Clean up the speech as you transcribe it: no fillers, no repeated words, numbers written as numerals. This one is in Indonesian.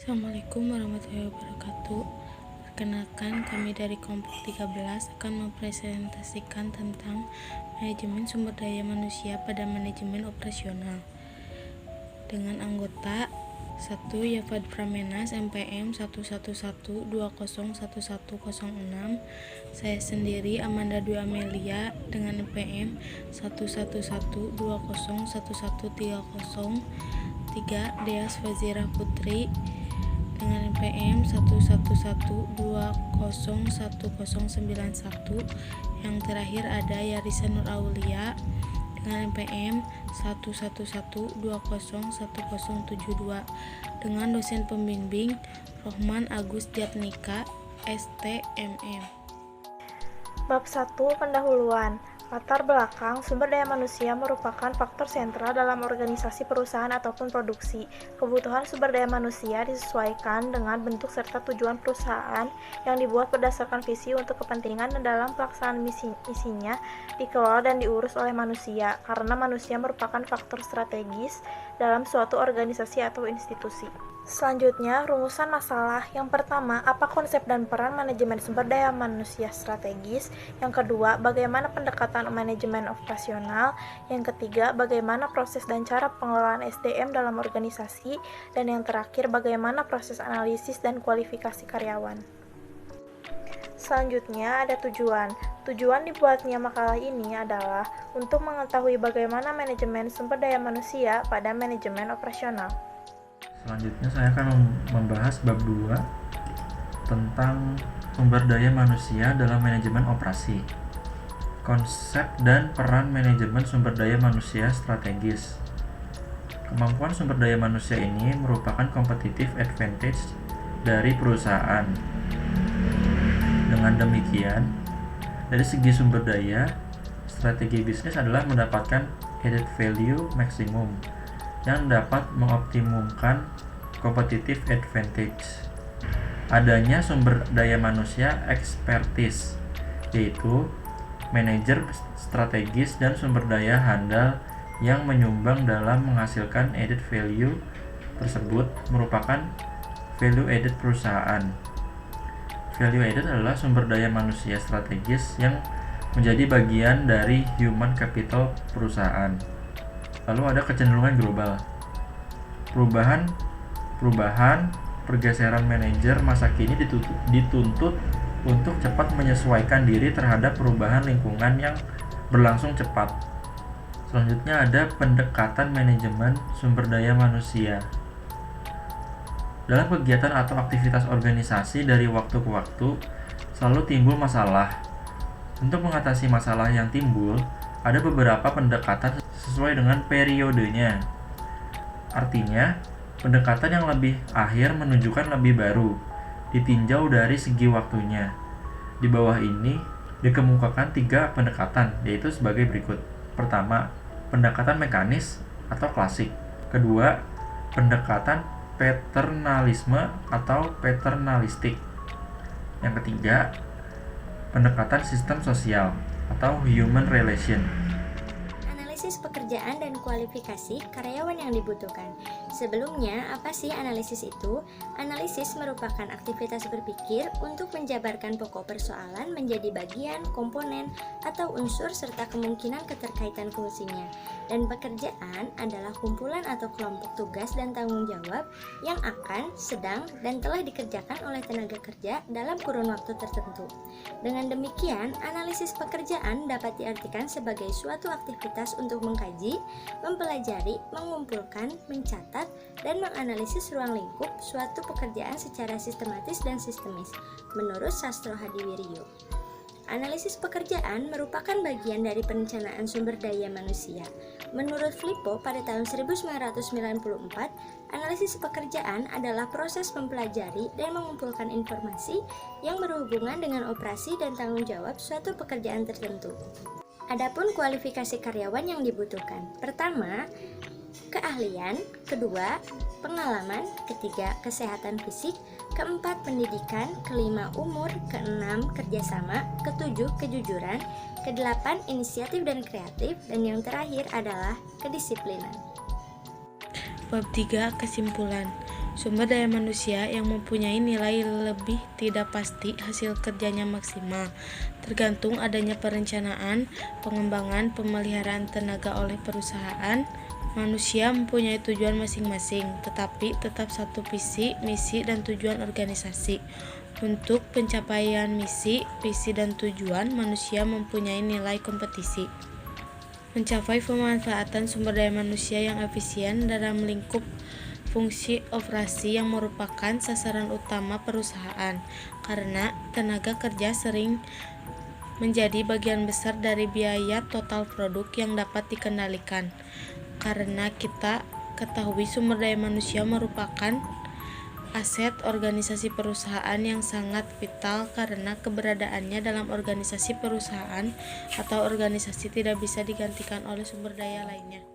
Assalamualaikum warahmatullahi wabarakatuh. Perkenalkan, kami dari kelompok 13 akan mempresentasikan tentang manajemen sumber daya manusia pada manajemen operasional dengan anggota 1. Yafad Pramenas MPM 111201106. Saya sendiri Amanda Dwi Amelia dengan MPM 111201130. 3. Deas Fazirah Putri dengan NPM 111201091. Yang terakhir ada Yarisa Nur Aulia dengan NPM 111201072 dengan dosen pembimbing Rohman Agus Jatnika, STMM. Bab 1. Pendahuluan. Latar belakang, sumber daya manusia merupakan faktor sentral dalam organisasi perusahaan ataupun produksi. Kebutuhan sumber daya manusia disesuaikan dengan bentuk serta tujuan perusahaan yang dibuat berdasarkan visi untuk kepentingan dan dalam pelaksanaan misinya dikelola dan diurus oleh manusia, karena manusia merupakan faktor strategis dalam suatu organisasi atau institusi. Selanjutnya, rumusan masalah. Yang pertama, apa konsep dan peran manajemen sumber daya manusia strategis? Yang kedua, bagaimana pendekatan manajemen operasional? Yang ketiga, bagaimana proses dan cara pengelolaan SDM dalam organisasi? Dan yang terakhir, bagaimana proses analisis dan kualifikasi karyawan? Selanjutnya, ada tujuan. Tujuan dibuatnya makalah ini adalah untuk mengetahui bagaimana manajemen sumber daya manusia pada manajemen operasional. Selanjutnya saya akan membahas bab 2 tentang sumber daya manusia dalam manajemen operasi. Konsep dan peran manajemen sumber daya manusia strategis. Kemampuan sumber daya manusia ini merupakan competitive advantage dari perusahaan. Dengan demikian, dari segi sumber daya, strategi bisnis adalah mendapatkan added value maksimum yang dapat mengoptimumkan competitive advantage. Adanya sumber daya manusia expertise, yaitu manajer strategis dan sumber daya handal yang menyumbang dalam menghasilkan added value tersebut merupakan value added perusahaan. Value added adalah sumber daya manusia strategis yang menjadi bagian dari human capital perusahaan. Lalu ada kecenderungan global. Perubahan pergeseran manajer masa kini dituntut untuk cepat menyesuaikan diri terhadap perubahan lingkungan yang berlangsung cepat. Selanjutnya ada pendekatan manajemen sumber daya manusia. Dalam kegiatan atau aktivitas organisasi dari waktu ke waktu selalu timbul masalah. Untuk mengatasi masalah yang timbul, ada beberapa pendekatan sesuai dengan periodenya. Artinya, pendekatan yang lebih akhir menunjukkan lebih baru, ditinjau dari segi waktunya. Di bawah ini dikemukakan 3 pendekatan, yaitu sebagai berikut. Pertama, pendekatan mekanis atau klasik. Kedua, pendekatan paternalisme atau paternalistik. Yang ketiga, pendekatan sistem sosial atau human relation. Analisis pekerjaan dan kualifikasi karyawan yang dibutuhkan. Sebelumnya, apa sih analisis itu? Analisis merupakan aktivitas berpikir untuk menjabarkan pokok persoalan menjadi bagian, komponen, atau unsur serta kemungkinan keterkaitan fungsinya. Dan pekerjaan adalah kumpulan atau kelompok tugas dan tanggung jawab yang akan, sedang, dan telah dikerjakan oleh tenaga kerja dalam kurun waktu tertentu. Dengan demikian, analisis pekerjaan dapat diartikan sebagai suatu aktivitas untuk mengkaji, mempelajari, mengumpulkan, mencatat, dan menganalisis ruang lingkup suatu pekerjaan secara sistematis dan sistemis, menurut Sastro Hadiwiryo. Analisis pekerjaan merupakan bagian dari perencanaan sumber daya manusia. Menurut Filippo pada tahun 1994, analisis pekerjaan adalah proses mempelajari dan mengumpulkan informasi yang berhubungan dengan operasi dan tanggung jawab suatu pekerjaan tertentu. Adapun kualifikasi karyawan yang dibutuhkan. Pertama, keahlian. Kedua, pengalaman. Ketiga, kesehatan fisik. Keempat, pendidikan. Kelima, umur. Keenam, kerjasama. Ketujuh, kejujuran. Kedelapan, inisiatif dan kreatif. Dan yang terakhir adalah kedisiplinan. Bab 3. Kesimpulan. Sumber daya manusia yang mempunyai nilai lebih tidak pasti hasil kerjanya maksimal, tergantung adanya perencanaan, pengembangan, pemeliharaan tenaga oleh perusahaan. Manusia mempunyai tujuan masing-masing, tetapi tetap satu visi, misi, dan tujuan organisasi. Untuk pencapaian misi, visi, dan tujuan, manusia mempunyai nilai kompetisi. Mencapai pemanfaatan sumber daya manusia yang efisien dalam lingkup fungsi operasi yang merupakan sasaran utama perusahaan, karena tenaga kerja sering menjadi bagian besar dari biaya total produk yang dapat dikendalikan. Karena kita ketahui sumber daya manusia merupakan aset organisasi perusahaan yang sangat vital, karena keberadaannya dalam organisasi perusahaan atau organisasi tidak bisa digantikan oleh sumber daya lainnya.